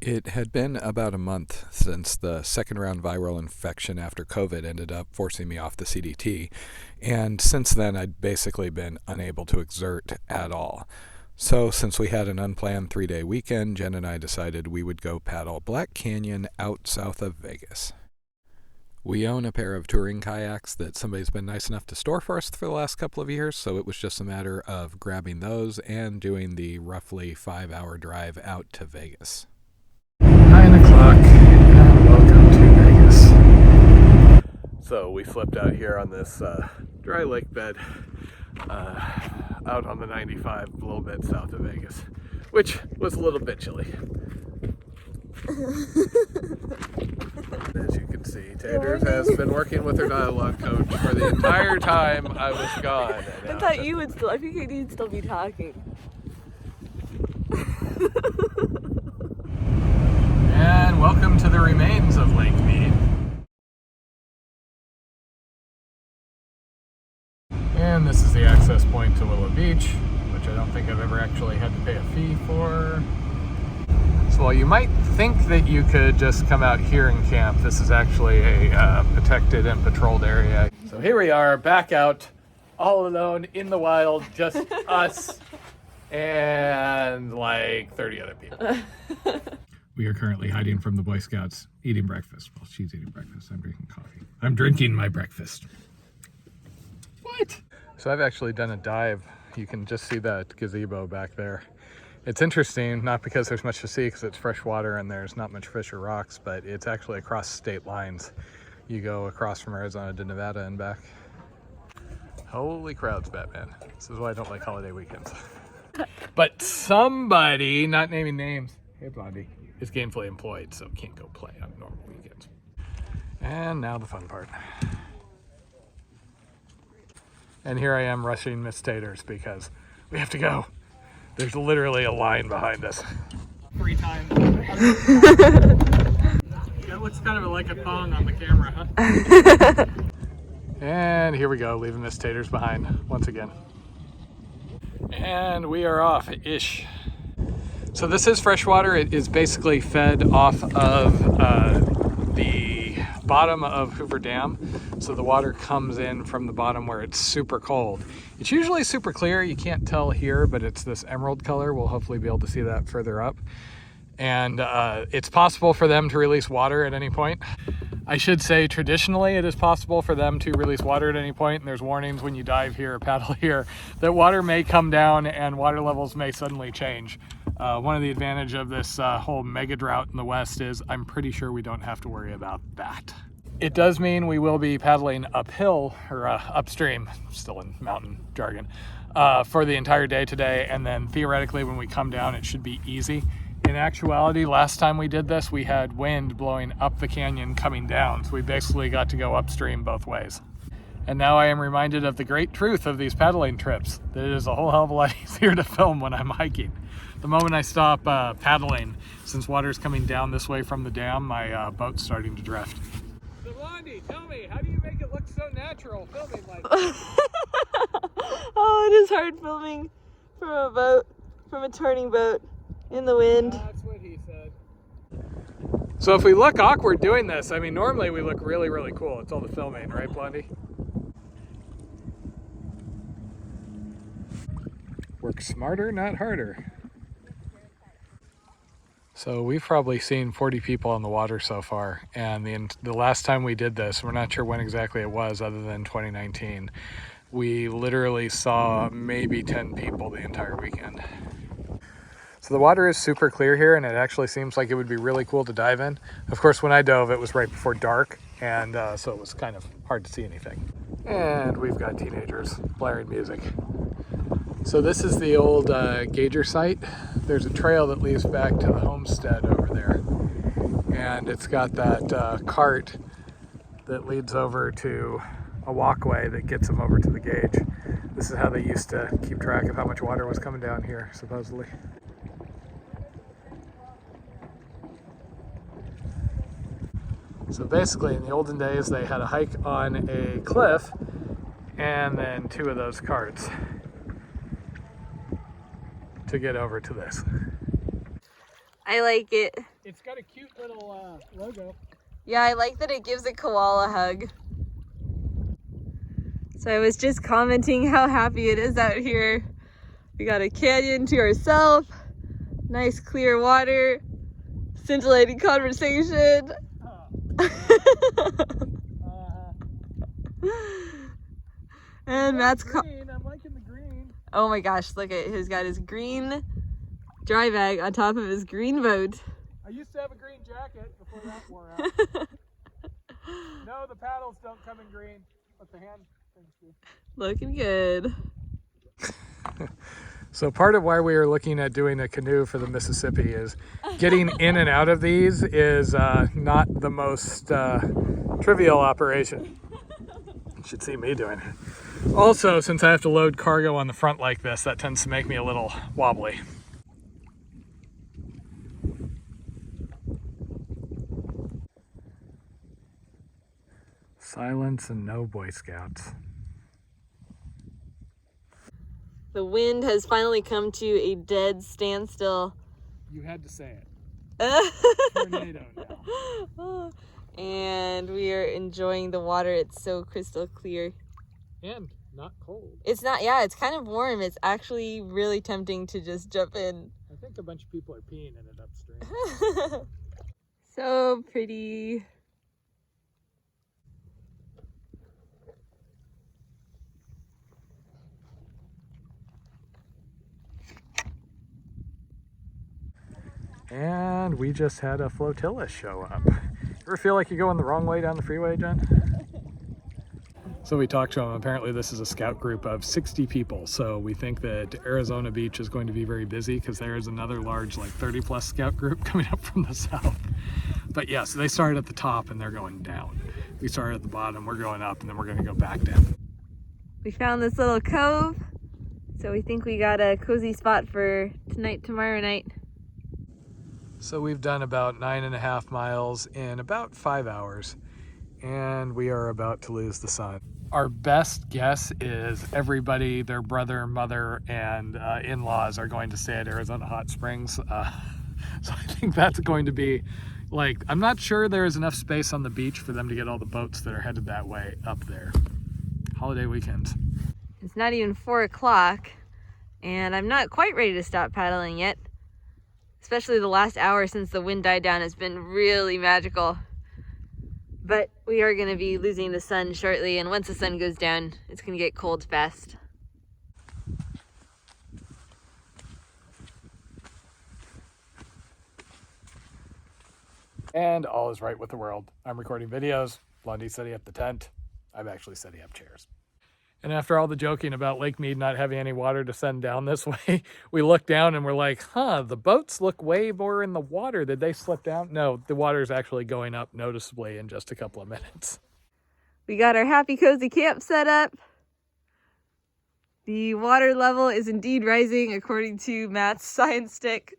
It had been about a month since the second round viral infection after COVID ended up forcing me off the CDT, and since then I'd basically been unable to exert at all. So since we had an unplanned 3-day weekend, Jen and I decided we would go paddle Black Canyon out south of Vegas. We own a pair of touring kayaks that somebody's been nice enough to store for us for the last couple of years, so it was just a matter of grabbing those and doing the roughly 5-hour drive out to Vegas. 9 o'clock, and welcome to Vegas. So we flipped out here on this dry lake bed out on the 95, a little bit south of Vegas, which was a little bit chilly. As you can see, Tanders has been working with her dialogue coach for the entire time I was gone. I thought you would still, I figured you'd still be talking. And welcome to the remains of Lake Mead. And this is the access point to Willow Beach, which I don't think I've ever actually had to pay a fee for. So while you might think that you could just come out here and camp, this is actually a protected and patrolled area. So here we are, back out, all alone in the wild, just us and like 30 other people. We are currently hiding from the Boy Scouts, eating breakfast. Well, she's eating breakfast. I'm drinking coffee. I'm drinking my breakfast. What? So I've actually done a dive. You can just see that gazebo back there. It's interesting, not because there's much to see because it's fresh water and there's not much fish or rocks, but it's actually across state lines. You go across from Arizona to Nevada and back. Holy crowds, Batman. This is why I don't like holiday weekends. But somebody, not naming names, hey Blondie, is gainfully employed, so can't go play on normal weekends. And now the fun part. And here I am rushing Miss Taters because we have to go. There's literally a line behind us. 3 times. That looks kind of like a thong on the camera, huh? And here we go, leaving Miss Taters behind once again. And we are off-ish. So this is freshwater. It is basically fed off of the bottom of Hoover Dam. So the water comes in from the bottom where it's super cold. It's usually super clear. You can't tell here, but it's this emerald color. We'll hopefully be able to see that further up. And it's possible for them to release water at any point. I should say traditionally it is possible for them to release water at any point, and there's warnings when you dive here or paddle here that water may come down and water levels may suddenly change. One of the advantages of this whole mega drought in the west is I'm pretty sure we don't have to worry about that. It does mean we will be paddling uphill or upstream, still in mountain jargon, for the entire day today, and then theoretically when we come down it should be easy. In actuality, last time we did this, we had wind blowing up the canyon coming down, so we basically got to go upstream both ways. And now I am reminded of the great truth of these paddling trips, that it is a whole hell of a lot easier to film when I'm hiking. The moment I stop paddling, since water's coming down this way from the dam, my boat's starting to drift. So Blondie, tell me, how do you make it look so natural filming like this? Oh, it is hard filming from a boat, from a turning boat. In the wind. That's what he said. So if we look awkward doing this, I mean, normally we look really, really cool. It's all the filming, right, Blondie? Work smarter, not harder. So we've probably seen 40 people on the water so far, and the last time we did this, we're not sure when exactly it was other than 2019, we literally saw maybe 10 people the entire weekend. So the water is super clear here, and it actually seems like it would be really cool to dive in. Of course, when I dove, it was right before dark, and so it was kind of hard to see anything. And we've got teenagers blaring music. So this is the old Gager site. There's a trail that leads back to the homestead over there, and it's got that cart that leads over to a walkway that gets them over to the gauge. This is how they used to keep track of how much water was coming down here, supposedly. So basically, in the olden days, they had a hike on a cliff and then 2 of those carts to get over to this. I like it. It's little logo. Yeah, I like that it gives a koala hug. So I was just commenting how happy it is out here. We got a canyon to ourselves, nice clear water, scintillating conversation. And Matt's green. I'm liking the green. Oh my gosh, look at he's got his green dry bag on top of his green boat. I used to have a green jacket before that wore out. No, the paddles don't come in green, but the hand things do. Looking good. So part of why we are looking at doing a canoe for the Mississippi is getting in and out of these is not the most trivial operation. You should see me doing it. Also, since I have to load cargo on the front like this, that tends to make me a little wobbly. Silence and no Boy Scouts. The wind has finally come to a dead standstill. You had to say it. Tornado now. And we are enjoying the water. It's so crystal clear. And not cold. It's not, yeah, it's kind of warm. It's actually really tempting to just jump in. I think a bunch of people are peeing in it upstream. So pretty. And we just had a flotilla show up. Ever feel like you're going the wrong way down the freeway, Jen? So we talked to them. Apparently this is a scout group of 60 people. So we think that Arizona Beach is going to be very busy because there is another large, like 30+ scout group coming up from the south. But yeah, so they started at the top and they're going down. We started at the bottom, we're going up, and then we're going to go back down. We found this little cove. So we think we got a cozy spot for tonight, tomorrow night. So we've done about 9.5 miles in about 5 hours, and we are about to lose the sun. Our best guess is everybody, their brother, mother, and in-laws are going to stay at Arizona Hot Springs. So I think that's going to be like, I'm not sure there is enough space on the beach for them to get all the boats that are headed that way up there. Holiday weekends. It's not even 4 o'clock, and I'm not quite ready to stop paddling yet. Especially the last hour since the wind died down has been really magical. But we are going to be losing the sun shortly, and once the sun goes down, it's going to get cold fast. And all is right with the world. I'm recording videos. Blondie's setting up the tent. I'm actually setting up chairs. And after all the joking about Lake Mead not having any water to send down this way, we look down and we're like, the boats look way more in the water. Did they slip down? No, the water is actually going up noticeably in just a couple of minutes. We got our happy cozy camp set up. The water level is indeed rising according to Matt's science stick.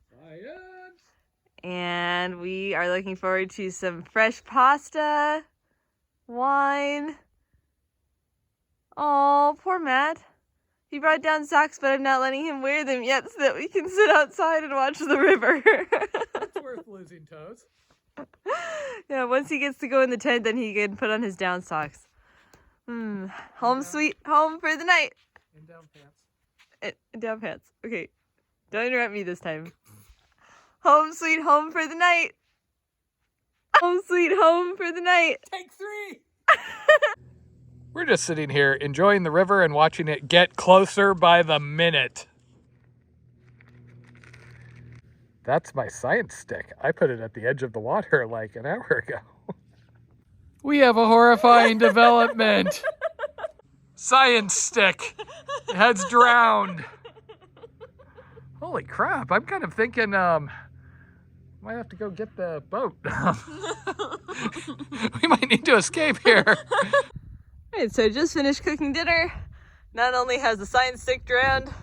Science! And we are looking forward to some fresh pasta. Wine. Oh, poor Matt. He brought down socks, but I'm not letting him wear them yet so that we can sit outside and watch the river. That's worth losing toes. Yeah, once he gets to go in the tent, then he can put on his down socks. Home sweet home for the night. And down pants. Down pants. Okay. Don't interrupt me this time. Home sweet home for the night. Home sweet home for the night. Take 3. We're just sitting here enjoying the river and watching it get closer by the minute. That's my science stick. I put it at the edge of the water like an hour ago. We have a horrifying development. Science stick has drowned. Holy crap, I'm kind of thinking, might have to go get the boat. We might need to escape here. Alright, so just finished cooking dinner. Not only has the science stick drowned,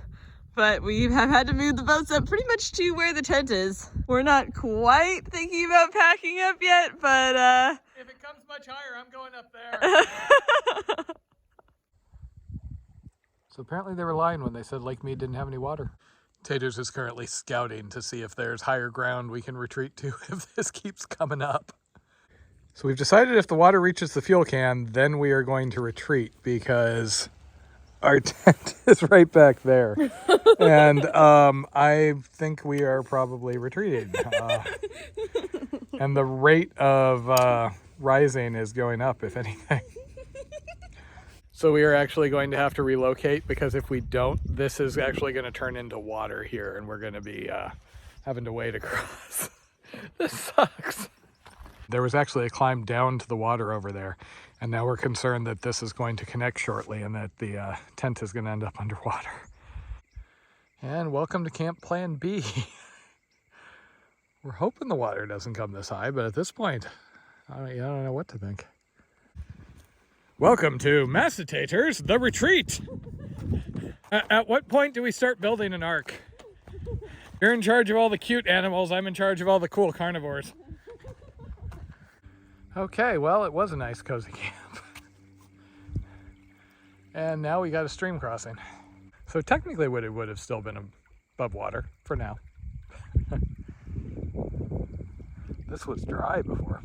but we have had to move the boats up pretty much to where the tent is. We're not quite thinking about packing up yet, but if it comes much higher, I'm going up there. So apparently they were lying when they said Lake Mead didn't have any water. Taters is currently scouting to see if there's higher ground we can retreat to if this keeps coming up. So we've decided if the water reaches the fuel can, then we are going to retreat because our tent is right back there. And I think we are probably retreating. And the rate of rising is going up, if anything. So we are actually going to have to relocate because if we don't, this is actually going to turn into water here and we're going to be having to wade across. This sucks. There was actually a climb down to the water over there, and now we're concerned that this is going to connect shortly and that the tent is going to end up underwater. And welcome to Camp Plan B. We're hoping the water doesn't come this high, but at this point, I don't know what to think. Welcome to Macetators, the retreat. At what point do we start building an ark? You're in charge of all the cute animals. I'm in charge of all the cool carnivores. Okay, well, it was a nice cozy camp. And now we got a stream crossing. So technically it would have still been above water for now. This was dry before.